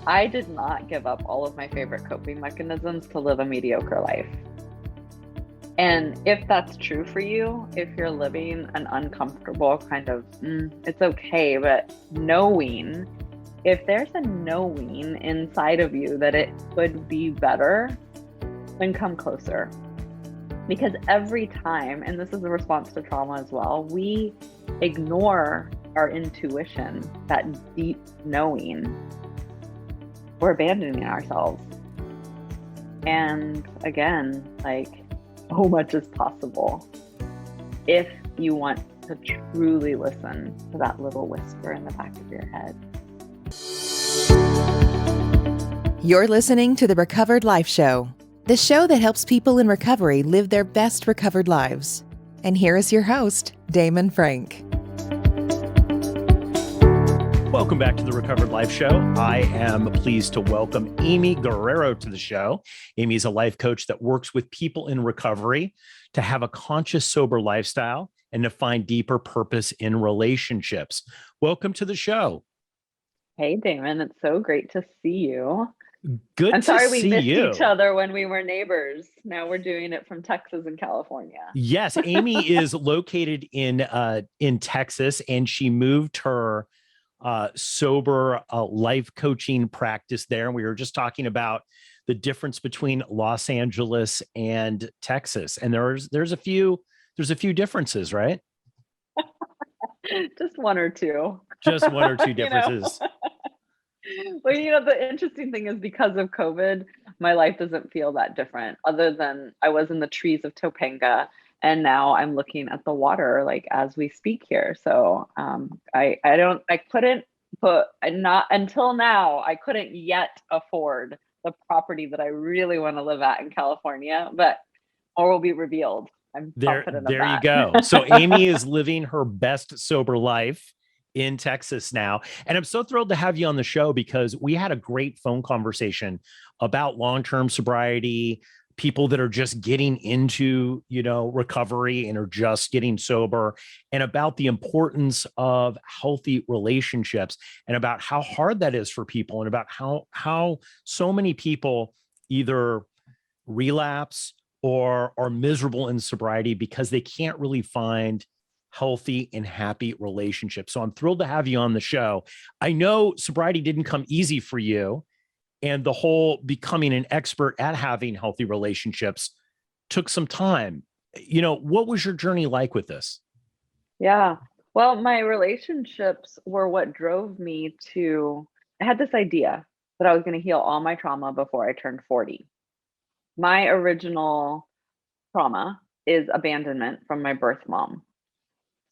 I did not give up all of my favorite coping mechanisms to live a mediocre life. And if that's true for you, if you're living an uncomfortable kind of, it's okay, but knowing, if there's a knowing inside of you that it could be better, then come closer. Because every time, and this is a response to trauma as well, we ignore our intuition, that deep knowing, we're abandoning ourselves. And again, like, so much is possible if you want to truly listen to that little whisper in the back of your head. You're listening to the Recovered Life Show, the show that helps people in recovery live their best recovered lives. And here is your host, Damon Frank. Welcome back to the Recovered Life Show. I am pleased to welcome Amy Guerrero to the show. Amy is a life coach that works with people in recovery to have a conscious, sober lifestyle and to find deeper purpose in relationships. Welcome to the show. Hey, Damon, it's so great to see you. Good I'm to sorry we see missed you. each other when we were neighbors. Now we're doing it from Texas and California. Yes, Amy is located in Texas, and she moved her sober life coaching practice there. And we were just talking about the difference between Los Angeles and Texas. And there's a few differences, right? Just one or two. Just one or two differences. Well, the interesting thing is because of COVID, my life doesn't feel that different, other than I was in the trees of Topanga and now I'm looking at the water like as we speak here. So I couldn't not until now, I couldn't yet afford the property that I really want to live at in California, but more will be revealed. I'm confident of that. There you go. So Amy is living her best sober life in Texas now. And I'm so thrilled to have you on the show because we had a great phone conversation about long-term sobriety, people that are just getting into, recovery and are just getting sober, and about the importance of healthy relationships and about how hard that is for people and about how so many people either relapse or are miserable in sobriety because they can't really find healthy and happy relationships. So I'm thrilled to have you on the show. I know sobriety didn't come easy for you, and the whole becoming an expert at having healthy relationships took some time. What was your journey like with this? Yeah. Well, my relationships were what drove me to, I had this idea that I was going to heal all my trauma before I turned 40. My original trauma is abandonment from my birth mom.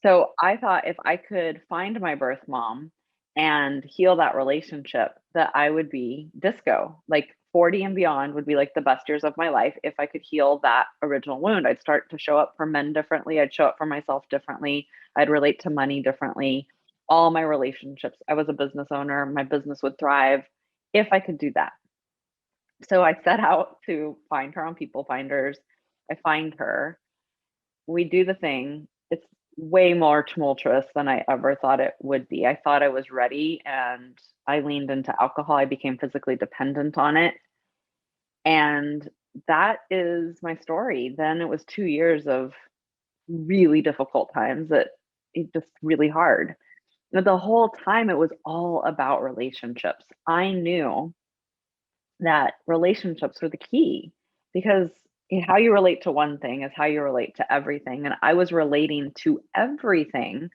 So I thought if I could find my birth mom and heal that relationship, that I would be disco. Like 40 and beyond would be like the best years of my life. If I could heal that original wound, I'd start to show up for men differently. I'd show up for myself differently. I'd relate to money differently. All my relationships, I was a business owner. My business would thrive if I could do that. So I set out to find her on People Finders. I find her. We do the thing. It's way more tumultuous than I ever thought it would be. I thought I was ready and I leaned into alcohol. I became physically dependent on it. And that is my story. Then it was 2 years of really difficult times that it just really hard. But the whole time it was all about relationships. I knew that relationships were the key because how you relate to one thing is how you relate to everything. And I was relating to everything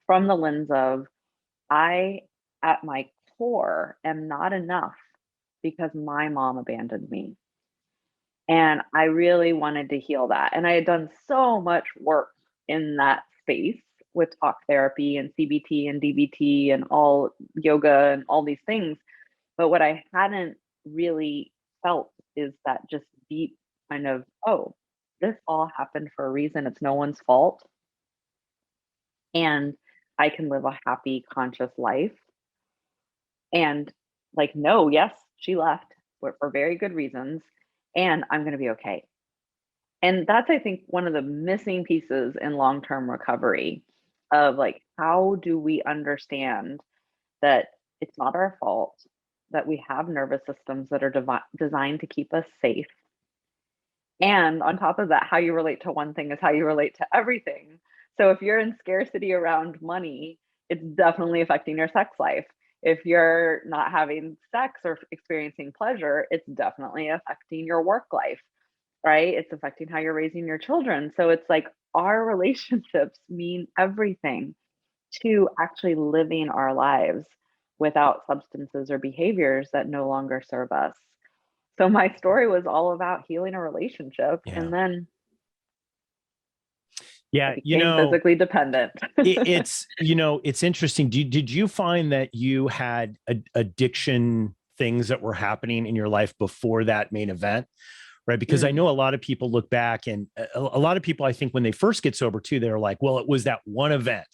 from the lens of I, at my core, am not enough because my mom abandoned me. And I really wanted to heal that. And I had done so much work in that space with talk therapy and CBT and DBT and all yoga and all these things. But what I hadn't really felt is that just deep kind of, oh, this all happened for a reason. It's no one's fault. And I can live a happy, conscious life. And like, no, yes, she left for very good reasons. And I'm going to be okay. And that's, I think, one of the missing pieces in long-term recovery of like, how do we understand that it's not our fault? that we have nervous systems that are designed to keep us safe. And on top of that, how you relate to one thing is how you relate to everything. So if you're in scarcity around money, it's definitely affecting your sex life. If you're not having sex or experiencing pleasure, it's definitely affecting your work life, right? It's affecting how you're raising your children. So it's like our relationships mean everything to actually living our lives without substances or behaviors that no longer serve us. So my story was all about healing a relationship, Yeah. and then I Yeah. became physically dependent. It's, it's interesting. Did you find that you had addiction things that were happening in your life before that main event? Right. Because I Mm, know a lot of people look back, and a lot of people, I think when they first get sober too, they're like, well, it was that one event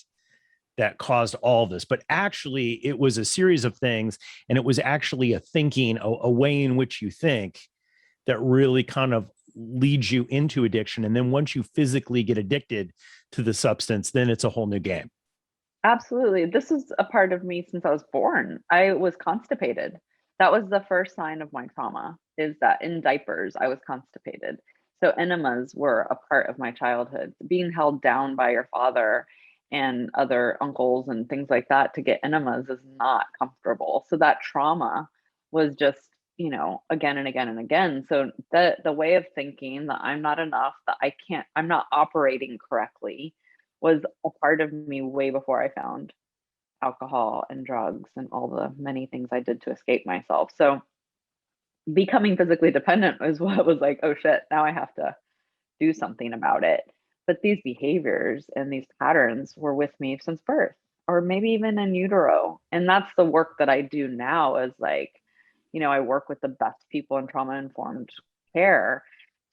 that caused all this. But actually, it was a series of things. And it was actually a thinking, a way in which you think that really kind of leads you into addiction. And then once you physically get addicted to the substance, then it's a whole new game. absolutely. This is a part of me since I was born. I was constipated. That was the first sign of my trauma, is that in diapers, I was constipated. So enemas were a part of my childhood. Being held down by your father and other uncles and things like that to get enemas is not comfortable. So that trauma was just, again and again and again. So the way of thinking that I'm not enough, that I'm not operating correctly, was a part of me way before I found alcohol and drugs and all the many things I did to escape myself. So becoming physically dependent was what was like, oh shit, now I have to do something about it. But these behaviors and these patterns were with me since birth, or maybe even in utero. And that's the work that I do now, is like, I work with the best people in trauma informed care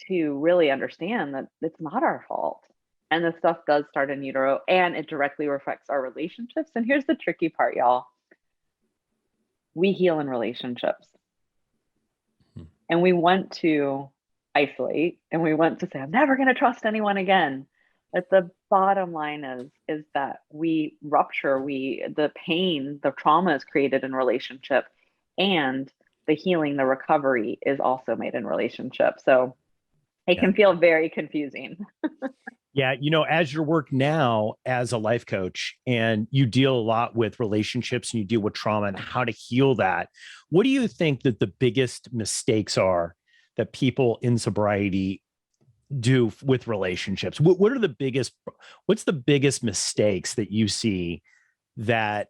to really understand that it's not our fault. And the stuff does start in utero, and it directly affects our relationships. And here's the tricky part, y'all: we heal in relationships. Hmm. And we want to isolate, and we want to say, I'm never going to trust anyone again. But the bottom line is that we rupture, the pain, the trauma is created in relationship, and the healing, the recovery is also made in relationship. So it Yeah. can feel very confusing. Yeah. As your work now as a life coach, and you deal a lot with relationships and you deal with trauma and how to heal that, what do you think that the biggest mistakes are that people in sobriety do with relationships? What's the biggest mistakes that you see that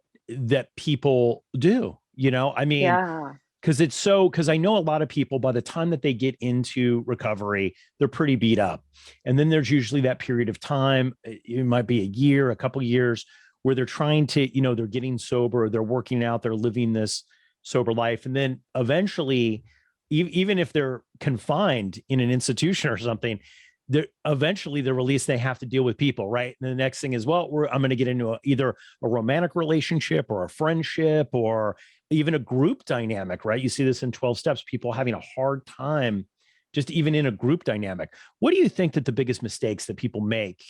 people do? I mean, Yeah. because I know a lot of people, by the time that they get into recovery, they're pretty beat up. And then there's usually that period of time, it might be a year, a couple years, where they're trying to, they're getting sober, they're working out, they're living this sober life. And then eventually, even if they're confined in an institution or something, they're eventually they're released. They have to deal with people, right? And the next thing is, well, I'm going to get into either a romantic relationship or a friendship or even a group dynamic, right? You see this in 12 steps, people having a hard time just even in a group dynamic. What do you think that the biggest mistakes that people make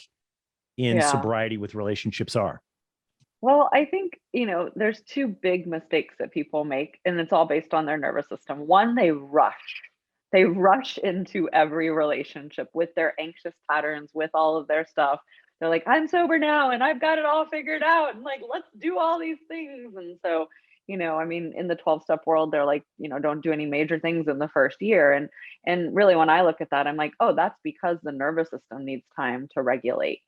in Yeah. sobriety with relationships are? Well, I think, there's two big mistakes that people make, and it's all based on their nervous system. One, they rush. They rush into every relationship with their anxious patterns, with all of their stuff. They're like, I'm sober now and I've got it all figured out. And like, let's do all these things. And so, I mean, in the 12-step world, they're like, don't do any major things in the first year. And really, when I look at that, I'm like, oh, that's because the nervous system needs time to regulate,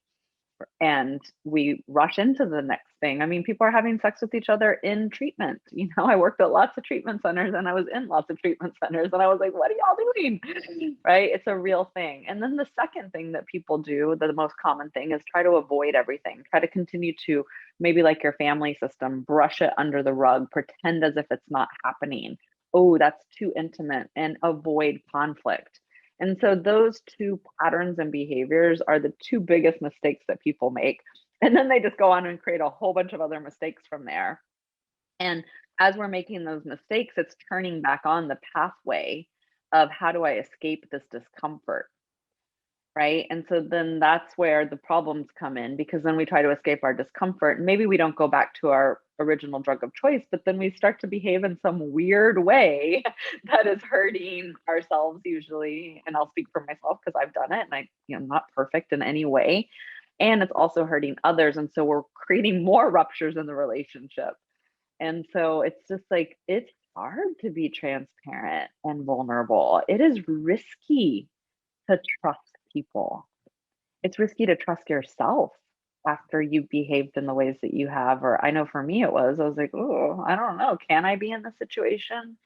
and we rush into the next thing. I mean, people are having sex with each other in treatment. I worked at lots of treatment centers, and I was in lots of treatment centers, and I was like, what are y'all doing? Right? It's a real thing. And then the second thing that people do, the most common thing, is try to avoid everything, try to continue to, maybe like your family system, brush it under the rug, pretend as if it's not happening. Oh, that's too intimate, and avoid conflict. And so those two patterns and behaviors are the two biggest mistakes that people make. And then they just go on and create a whole bunch of other mistakes from there. And as we're making those mistakes, it's turning back on the pathway of, how do I escape this discomfort? Right. And so then that's where the problems come in, because then we try to escape our discomfort. And maybe we don't go back to our original drug of choice, but then we start to behave in some weird way that is hurting ourselves usually. And I'll speak for myself because I've done it, and I'm not perfect in any way. And it's also hurting others. And so we're creating more ruptures in the relationship. And so it's just like, it's hard to be transparent and vulnerable. It is risky to trust people. It's risky to trust yourself after you've behaved in the ways that you have. Or I know for me, I was like, oh, I don't know. Can I be in this situation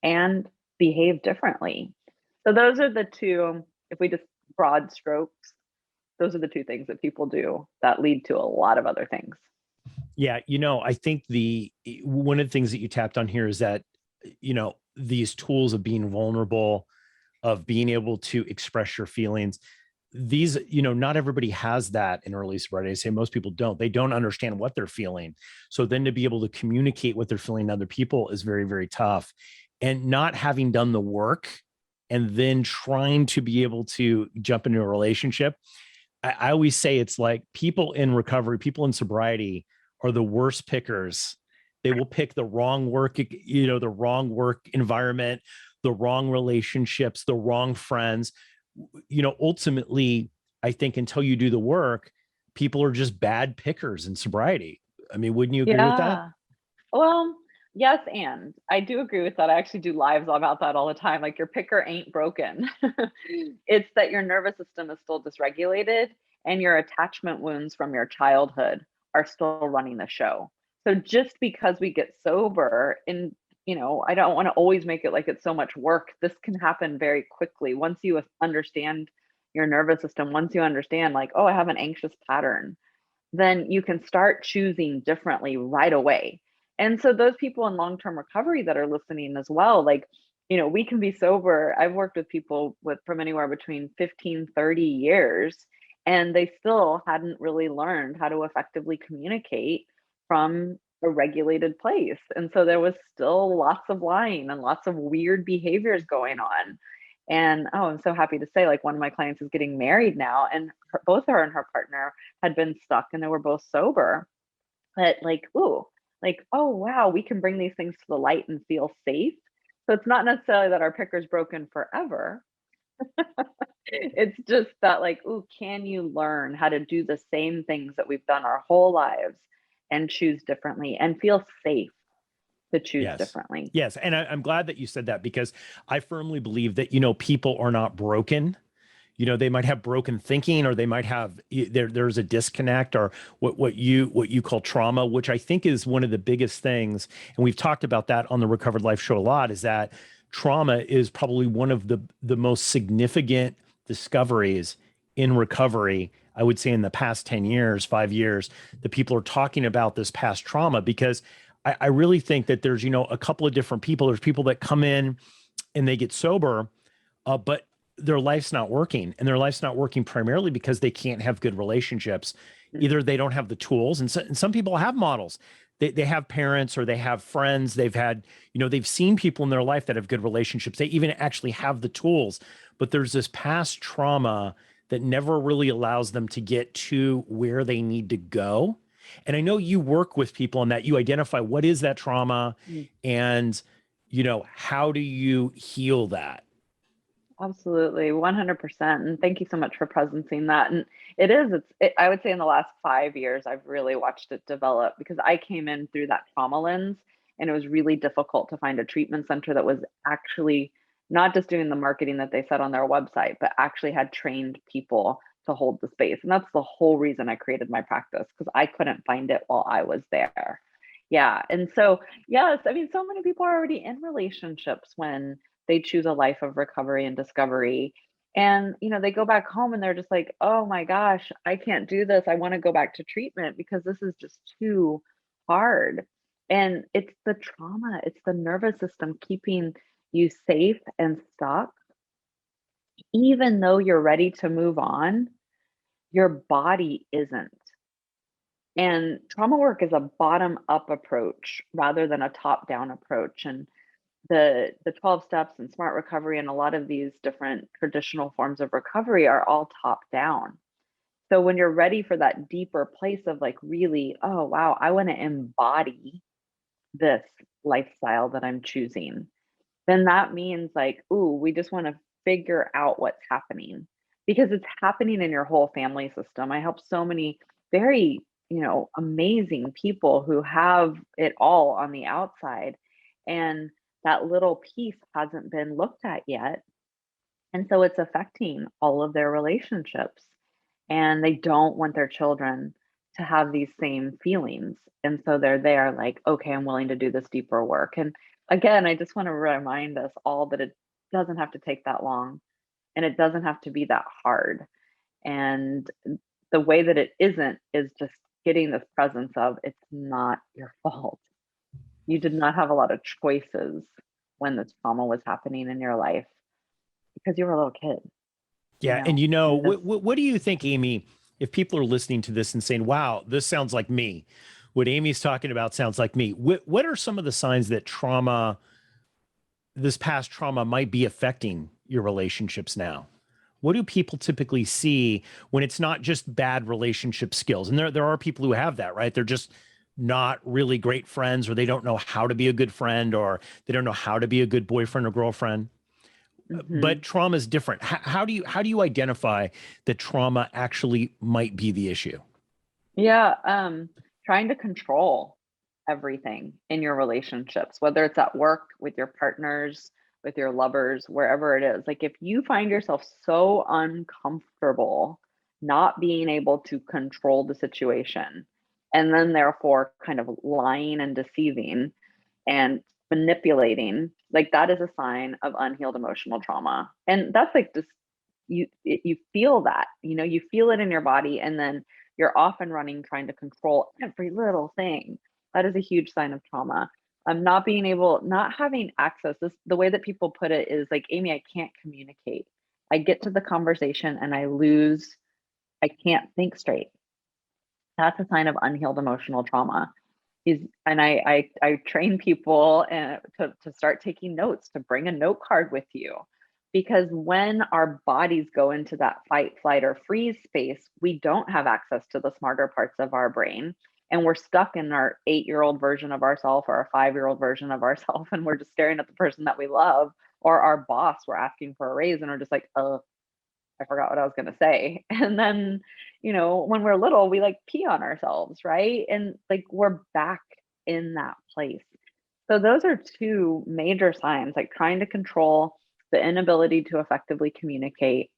and behave differently? So those are the two, if we just broad strokes, those are the two things that people do that lead to a lot of other things. Yeah, I think one of the things that you tapped on here is that, these tools of being vulnerable, of being able to express your feelings, these, not everybody has that in early sobriety. I say most people don't. They don't understand what they're feeling. So then to be able to communicate what they're feeling to other people is very, very tough. And not having done the work and then trying to be able to jump into a relationship, I always say it's like people in recovery, people in sobriety are the worst pickers. They will pick the wrong work, the wrong work environment, the wrong relationships, the wrong friends. Ultimately, I think until you do the work, people are just bad pickers in sobriety. I mean, wouldn't you agree with that? Yeah. Well, yes, and I do agree with that. I actually do lives about that all the time. Like, your picker ain't broken. It's that your nervous system is still dysregulated and your attachment wounds from your childhood are still running the show. So just because we get sober, and I don't want to always make it like it's so much work. This can happen very quickly once you understand your nervous system. Once you understand, like, oh, I have an anxious pattern, then you can start choosing differently right away. And so those people in long-term recovery that are listening as well, like, we can be sober. I've worked with people from anywhere between 15, 30 years, and they still hadn't really learned how to effectively communicate from a regulated place. And so there was still lots of lying and lots of weird behaviors going on. And oh, I'm so happy to say, like, one of my clients is getting married now, and both her and her partner had been stuck, and they were both sober. But like, ooh, like, oh wow, we can bring these things to the light and feel safe. So it's not necessarily that our picker's broken forever. It's just that, like, ooh, can you learn how to do the same things that we've done our whole lives and choose differently and feel safe to choose Yes. differently? Yes. And I'm glad that you said that, because I firmly believe that, people are not broken. They might have broken thinking, or they might have there's a disconnect, or what you call trauma, which I think is one of the biggest things. And we've talked about that on the Recovered Life show a lot, is that trauma is probably one of the most significant discoveries in recovery, I would say, in the past 10 years, 5 years, that people are talking about this past trauma. Because I really think that there's, a couple of different people. There's people that come in and they get sober, but their life's not working, and their life's not working primarily because they can't have good relationships. Either they don't have the tools, and some people have models. They have parents, or they have friends. They've had, they've seen people in their life that have good relationships. They even actually have the tools, but there's this past trauma that never really allows them to get to where they need to go. And I know you work with people on that. You identify what is that trauma, Mm. and, how do you heal that? Absolutely, 100%. And thank you so much for presencing that. And I would say in the last 5 years, I've really watched it develop, because I came in through that trauma lens, and it was really difficult to find a treatment center that was actually not just doing the marketing that they said on their website, but actually had trained people to hold the space. And that's the whole reason I created my practice, because I couldn't find it while I was there. Yeah. And so, yes, I mean, so many people are already in relationships when they choose a life of recovery and discovery. And, they go back home and they're just like, oh my gosh, I can't do this. I want to go back to treatment because this is just too hard. And it's the trauma, it's the nervous system keeping you safe and stuck. Even though you're ready to move on, your body isn't. And trauma work is a bottom up approach rather than a top down approach. And the 12 steps and smart recovery and a lot of these different traditional forms of recovery are all top down. So when you're ready for that deeper place of like really, oh wow, I want to embody this lifestyle that I'm choosing, then that means like, ooh, we just want to figure out what's happening because it's happening in your whole family system. I help so many very, amazing people who have it all on the outside. And that little piece hasn't been looked at yet. And so it's affecting all of their relationships. And they don't want their children to have these same feelings. And so they're there like, okay, I'm willing to do this deeper work. And again, I just want to remind us all that it doesn't have to take that long and it doesn't have to be that hard. And the way that it isn't is just getting this presence of it's not your fault. You did not have a lot of choices when this trauma was happening in your life because you were a little kid. Yeah. And what do you think, Amy, if people are listening to this and saying, wow, this sounds like me, what Amy's talking about sounds like me. What are some of the signs that this past trauma might be affecting your relationships now? What do people typically see when it's not just bad relationship skills? And there are people who have that, right? They're just not really great friends, or they don't know how to be a good friend, or they don't know how to be a good boyfriend or girlfriend. But trauma is different. How do you identify that trauma actually might be the issue? Yeah, trying to control everything in your relationships, whether it's at work, with your partners, with your lovers, wherever it is. Like if you find yourself so uncomfortable not being able to control the situation, and then therefore kind of lying and deceiving and manipulating, like that is a sign of unhealed emotional trauma. And that's like just you feel that, you feel it in your body, and then you're off and running trying to control every little thing. That is a huge sign of trauma. Not having access. The way that people put it is like, Amy, I can't communicate. I get to the conversation and I can't think straight. That's a sign of unhealed emotional trauma. I train people to start taking notes, to bring a note card with you, because when our bodies go into that fight, flight, or freeze space, we don't have access to the smarter parts of our brain, and we're stuck in our 8-year-old version of ourselves or our 5-year-old version of ourselves, and we're just staring at the person that we love or our boss. We're asking for a raise, and we're just like, oh, I forgot what I was going to say. And then, when we're little, we like pee on ourselves, right? And like we're back in that place. So those are two major signs, like trying to control, the inability to effectively communicate,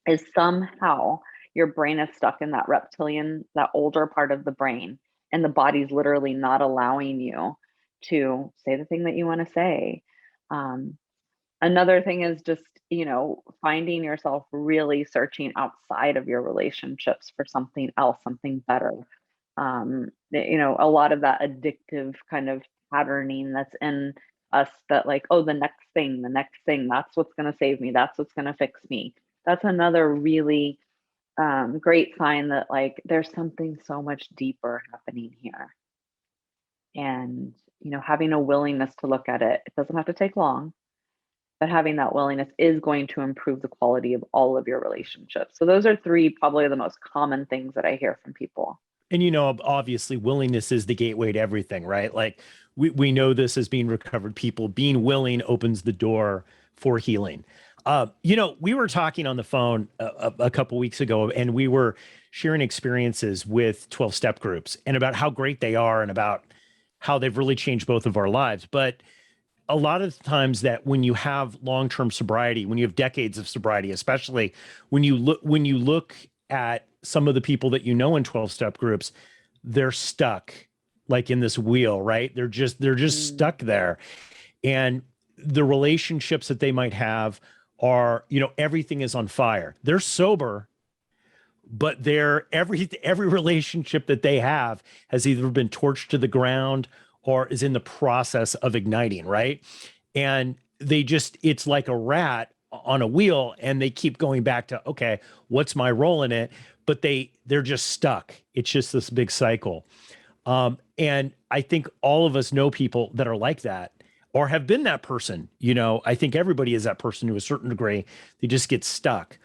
is somehow your brain is stuck in that reptilian, that older part of the brain, and the body's literally not allowing you to say the thing that you want to say. Another thing is just, finding yourself really searching outside of your relationships for something else, something better. A lot of that addictive kind of patterning that's in us, that like, oh, the next thing, that's what's going to save me. That's what's going to fix me. That's another really great sign that like there's something so much deeper happening here. And, having a willingness to look at it, it doesn't have to take long, but having that willingness is going to improve the quality of all of your relationships. So those are three probably the most common things that I hear from people. And obviously willingness is the gateway to everything, right? Like we know this as being recovered people. Being willing opens the door for healing. We were talking on the phone a couple weeks ago, and we were sharing experiences with 12-step groups and about how great they are and about how they've really changed both of our lives. But a lot of times that when you have long-term sobriety, when you have decades of sobriety, especially when you look at some of the people that in 12-step groups, they're stuck like in this wheel, right? They're just stuck there. And the relationships that they might have are, everything is on fire. They're sober, but every relationship that they have has either been torched to the ground or is in the process of igniting, right? And it's like a rat on a wheel, and they keep going back to, okay, what's my role in it? But they're just stuck. It's just this big cycle. And I think all of us know people that are like that or have been that person. I think everybody is that person to a certain degree. They just get stuck.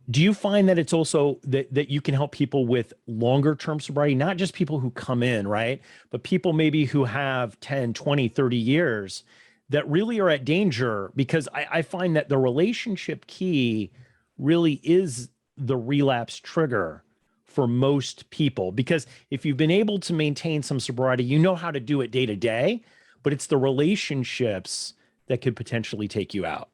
Do you find that it's also that you can help people with longer term sobriety, not just people who come in, right? But people maybe who have 10, 20, 30 years that really are at danger, because I find that the relationship key really is the relapse trigger for most people. Because if you've been able to maintain some sobriety, you know how to do it day to day, but it's the relationships that could potentially take you out.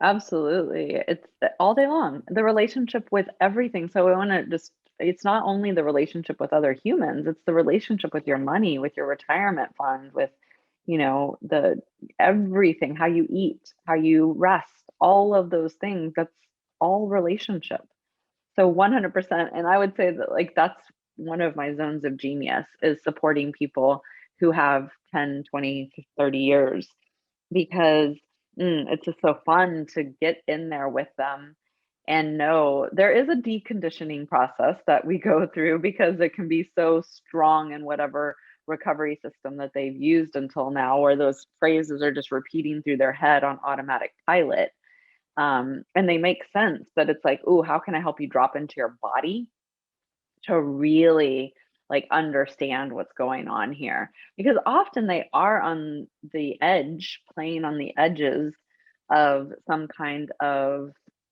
Absolutely. It's all day long. The relationship with everything. So we want to just, it's not only the relationship with other humans, it's the relationship with your money, with your retirement fund, with, the everything, how you eat, how you rest, all of those things. That's all relationship. So 100%. And I would say that like that's one of my zones of genius is supporting people who have 10, 20, 30 years because it's just so fun to get in there with them and know there is a deconditioning process that we go through because it can be so strong in whatever recovery system that they've used until now, where those phrases are just repeating through their head on automatic pilot. And they make sense, but it's like, oh, how can I help you drop into your body to really like understand what's going on here? Because often they are on the edge, playing on the edges of some kind of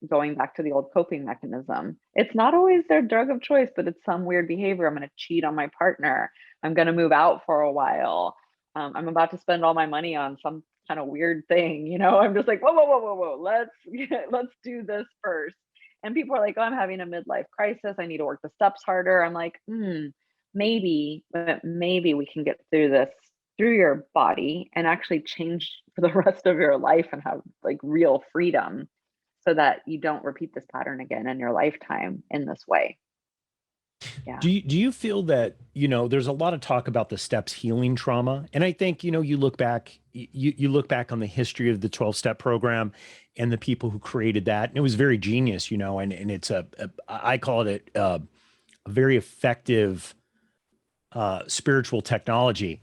going back to the old coping mechanism. It's not always their drug of choice, but it's some weird behavior. I'm going to cheat on my partner. I'm going to move out for a while. I'm about to spend all my money on some kind of weird thing. I'm just like, whoa, whoa, whoa, whoa, whoa. Let's do this first. And people are like, oh, I'm having a midlife crisis. I need to work the steps harder. I'm like, maybe, but maybe we can get through this through your body and actually change for the rest of your life and have like real freedom so that you don't repeat this pattern again in your lifetime in this way. Yeah. Do you feel that, there's a lot of talk about the steps healing trauma. And I think, you look back, you look back on the history of the 12-step program and the people who created that. And it was very genius, and it's I call it a very effective spiritual technology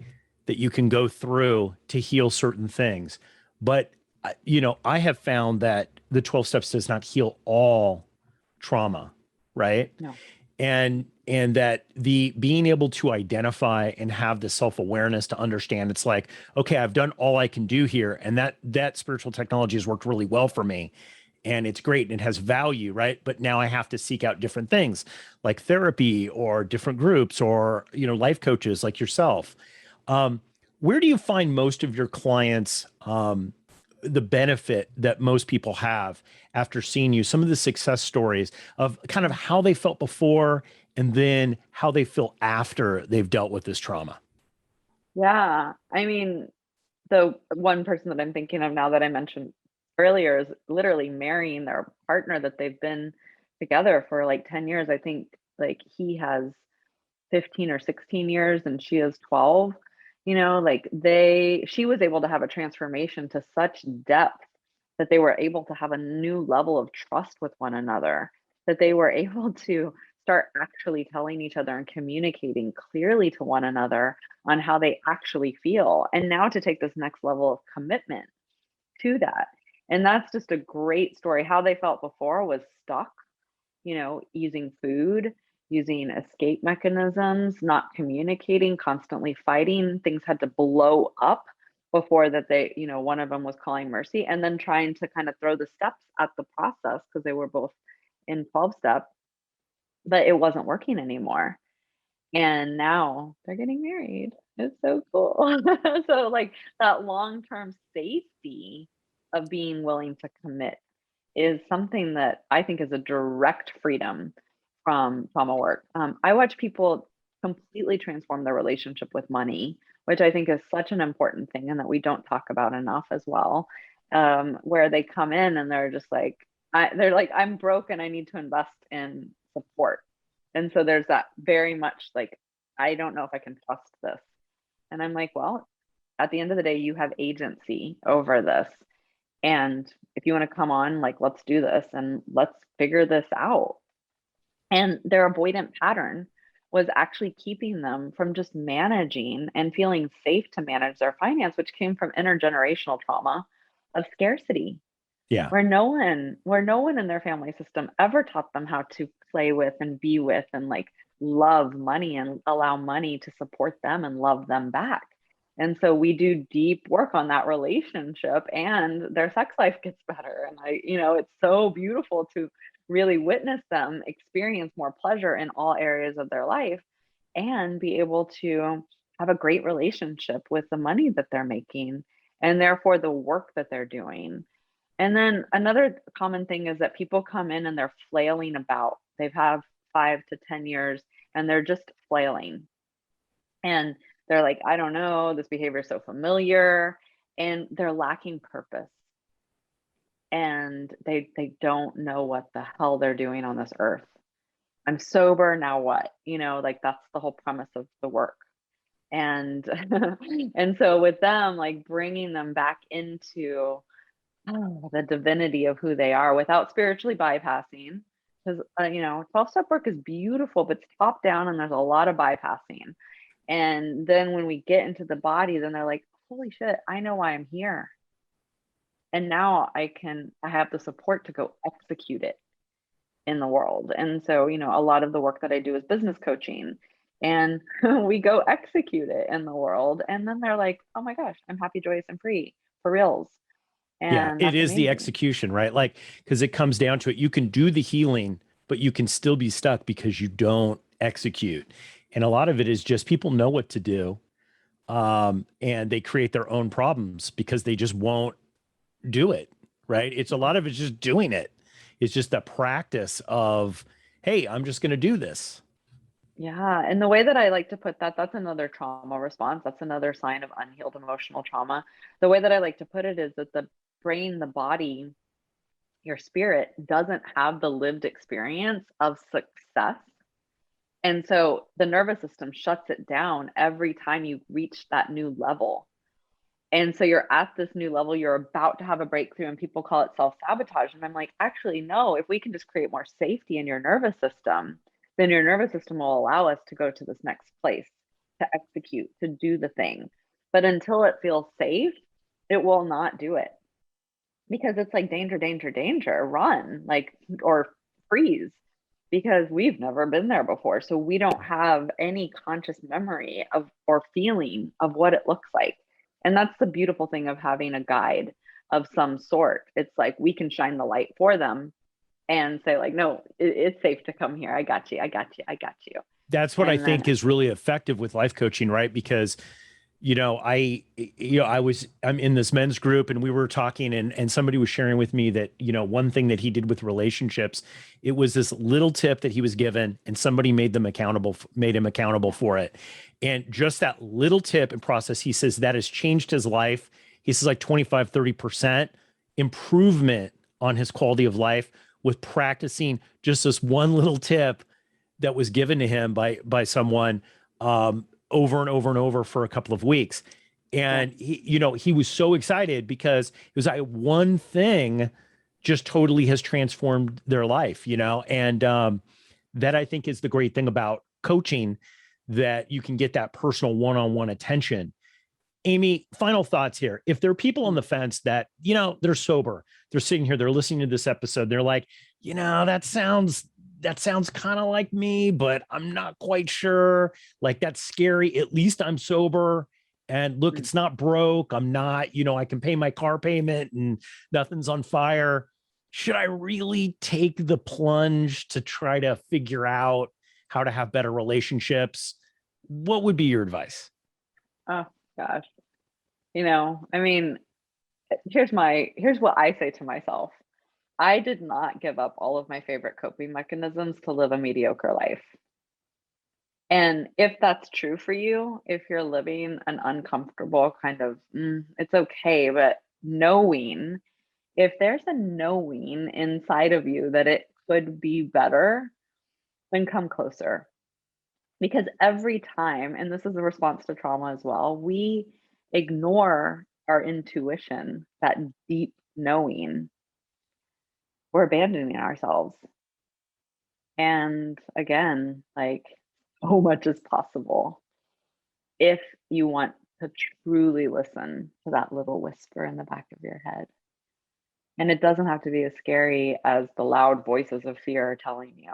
that you can go through to heal certain things. But, I have found that the 12 steps does not heal all trauma, right? No. And that the being able to identify and have the self-awareness to understand, it's like, okay, I've done all I can do here. And that spiritual technology has worked really well for me. And it's great and it has value, right? But now I have to seek out different things like therapy or different groups or, life coaches like yourself. Where do you find most of your clients, the benefit that most people have after seeing you, some of the success stories of kind of how they felt before and then how they feel after they've dealt with this trauma? Yeah. I mean, the one person that I'm thinking of now that I mentioned earlier is literally marrying their partner that they've been together for like 10 years. I think like he has 15 or 16 years and she is 12. Like she was able to have a transformation to such depth that they were able to have a new level of trust with one another, that they were able to start actually telling each other and communicating clearly to one another on how they actually feel. And now to take this next level of commitment to that. And that's just a great story. How they felt before was stuck, using food, using escape mechanisms, not communicating, constantly fighting. Things had to blow up before that one of them was calling mercy and then trying to kind of throw the steps at the process because they were both in 12 step, but it wasn't working anymore. And now they're getting married. It's so cool. So like that long-term safety of being willing to commit is something that I think is a direct freedom from trauma work. I watch people completely transform their relationship with money, which I think is such an important thing and that we don't talk about enough as well. Where they come in and they're just like, they're like, I'm broke and I need to invest in support. And so there's that very much like, I don't know if I can trust this. And I'm like, well, at the end of the day, you have agency over this. And if you want to come on, like, let's do this and let's figure this out. And their avoidant pattern was actually keeping them from just managing and feeling safe to manage their finance, which came from intergenerational trauma of scarcity. Yeah. where no one in their family system ever taught them how to play with and be with and like love money and allow money to support them and love them back. And so we do deep work on that relationship and their sex life gets better. And it's so beautiful to really witness them experience more pleasure in all areas of their life and be able to have a great relationship with the money that they're making and therefore the work that they're doing. And then another common thing is that people come in and they're flailing about. They've had 5 to 10 years and they're just flailing. And they're like, I don't know, this behavior is so familiar, and they're lacking purpose. And they don't know what the hell they're doing on this earth. I'm sober, now what? Like that's the whole premise of the work. And and so with them, like bringing them back into the divinity of who they are without spiritually bypassing, because 12-step work is beautiful, but it's top down and there's a lot of bypassing. And then when we get into the body, then they're like, holy shit, I know why I'm here. And now I have the support to go execute it in the world. And so, a lot of the work that I do is business coaching, and we go execute it in the world. And then they're like, oh my gosh, I'm happy, joyous, and free for reals. Yeah, And it that's is the amazing. execution, right? Like, because it comes down to it. You can do the healing, but you can still be stuck because you don't execute. And a lot of it is just people know what to do, and they create their own problems because they just won't do it, right? It's a lot of it's just doing it. It's just the practice of, hey, I'm just going to do this. Yeah. And the way that I like to put that, that's another trauma response. That's another sign of unhealed emotional trauma. The way that I like to put it is that the brain, the body, your spirit doesn't have the lived experience of success. And so the nervous system shuts it down every time you reach that new level. And so you're at this new level, you're about to have a breakthrough, and people call it self-sabotage. And I'm like, actually, no, if we can just create more safety in your nervous system, then your nervous system will allow us to go to this next place, to execute, to do the thing. But until it feels safe, it will not do it, because it's like danger, danger, danger, run, like, or freeze, because we've never been there before. So we don't have any conscious memory of or feeling of what it looks like. And that's the beautiful thing of having a guide of some sort. It's like we can shine the light for them and say, like, no, it's safe to come here. I got you. I got you. I got you. That's what I And then, think is really effective with life coaching, right? Because I'm in this men's group and we were talking, and somebody was sharing with me that, one thing that he did with relationships, it was this little tip that he was given and somebody made him accountable for it. And just that little tip and process, he says that has changed his life. He says like 25, 30% improvement on his quality of life with practicing just this one little tip that was given to him by someone, over and over and over for a couple of weeks. And he was so excited because it was like one thing just totally has transformed their life, and that I think is the great thing about coaching, that you can get that personal one-on-one attention. Amy, final thoughts here. If there are people on the fence that, they're sober, they're sitting here, they're listening to this episode, they're like, that sounds kind of like me, but I'm not quite sure. Like, that's scary. At least I'm sober. And look, it's not broke. I'm not, I can pay my car payment and nothing's on fire. Should I really take the plunge to try to figure out how to have better relationships? What would be your advice? oh gosh, I mean, here's what I say to myself. I did not give up all of my favorite coping mechanisms to live a mediocre life. And if that's true for you, if you're living an uncomfortable kind of, it's okay, but if there's a knowing inside of you that it could be better, then come closer. Because every time, and this is a response to trauma as well, we ignore our intuition, that deep knowing, we're abandoning ourselves. And again, like, so much is possible if you want to truly listen to that little whisper in the back of your head. And it doesn't have to be as scary as the loud voices of fear are telling you.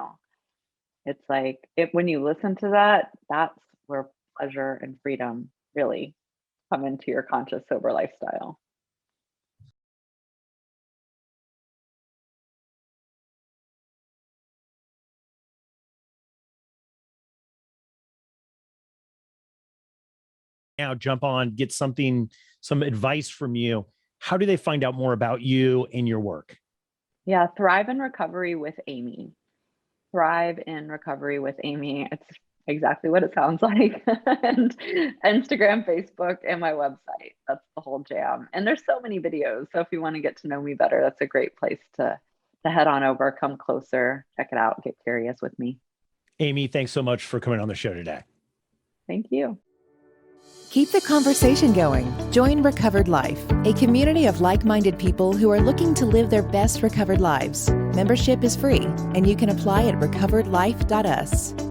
It's like when you listen to that, that's where pleasure and freedom really come into your conscious sober lifestyle. Now jump on, get some advice from you. How do they find out more about you and your work? Yeah, Thrive in Recovery with Amy. Thrive in Recovery with Amy. It's exactly what it sounds like. And Instagram, Facebook, and my website. That's the whole jam. And there's so many videos. So if you want to get to know me better, that's a great place to head on over, come closer, check it out, get curious with me. Amy, thanks so much for coming on the show today. Thank you. Keep the conversation going. Join Recovered Life, a community of like-minded people who are looking to live their best recovered lives. Membership is free, and you can apply at recoveredlife.us.